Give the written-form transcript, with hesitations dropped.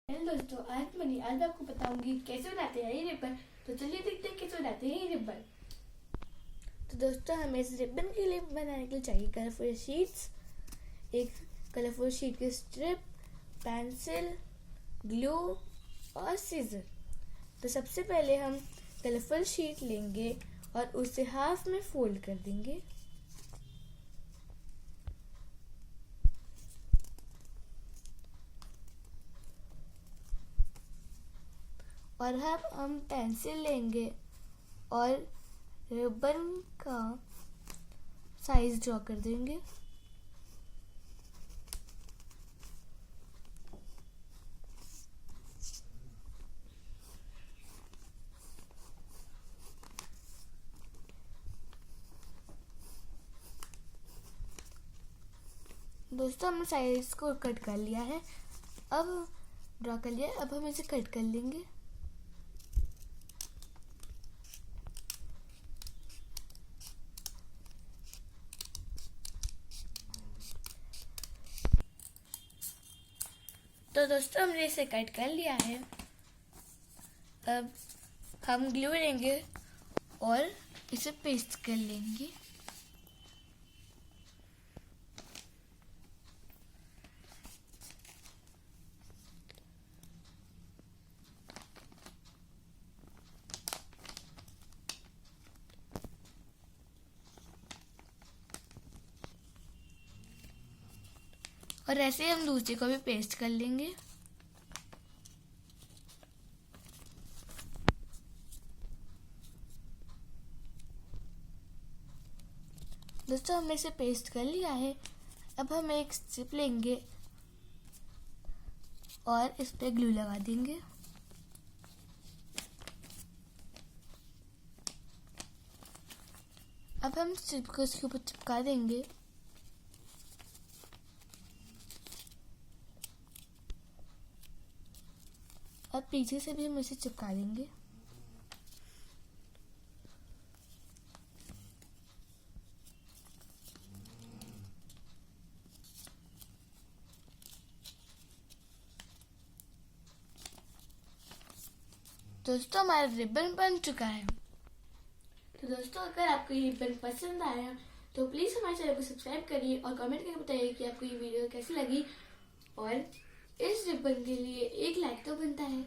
Hello दोस्तों, आज मैं आपको बताऊंगी कैसे बनाते हैं ये रिबन। तो चलिए देखते हैं कैसे बनाते हैं ये रिबन। तो दोस्तों, हमें इस रिबन के लिए बनाने के लिए चाहिए कलरफुल शीट्स, एक कलरफुल शीट की स्ट्रिप, पेंसिल, ग्लू और सीजर। तो सबसे पहले हम कलरफुल शीट लेंगे और उसे हाफ में फोल्ड कर देंगे। और अब हम पेंसिल लेंगे और रिबन का साइज ड्रॉ कर देंगे। दोस्तों, हमने साइज को कट कर लिया है, अब ड्रॉ कर लिया, अब हम इसे कट कर लेंगे। तो दोस्तों, हमने इसे कट कर लिया है। अब हम ग्लू लेंगे और इसे पेस्ट कर लेंगे। और ऐसे ही हम दूसरे को भी पेस्ट कर लेंगे। दोस्तों, हमने इसे पेस्ट कर लिया है। अब हम एक स्ट्रिप लेंगे और इस पे ग्लू लगा देंगे। अब हम स्ट्रिप को इसके ऊपर चिपका देंगे। अब पीछे से भी हम इसे चिपका देंगे। दोस्तों, हमारा रिबन बन चुका है। तो दोस्तों, अगर आपको ये रिबन पसंद आया तो प्लीज़ हमारे चैनल को सब्सक्राइब करिए और कमेंट करके बताइए कि आपको ये वीडियो कैसी लगी। और इस रिबन के लिए एक लाइक तो बनता है।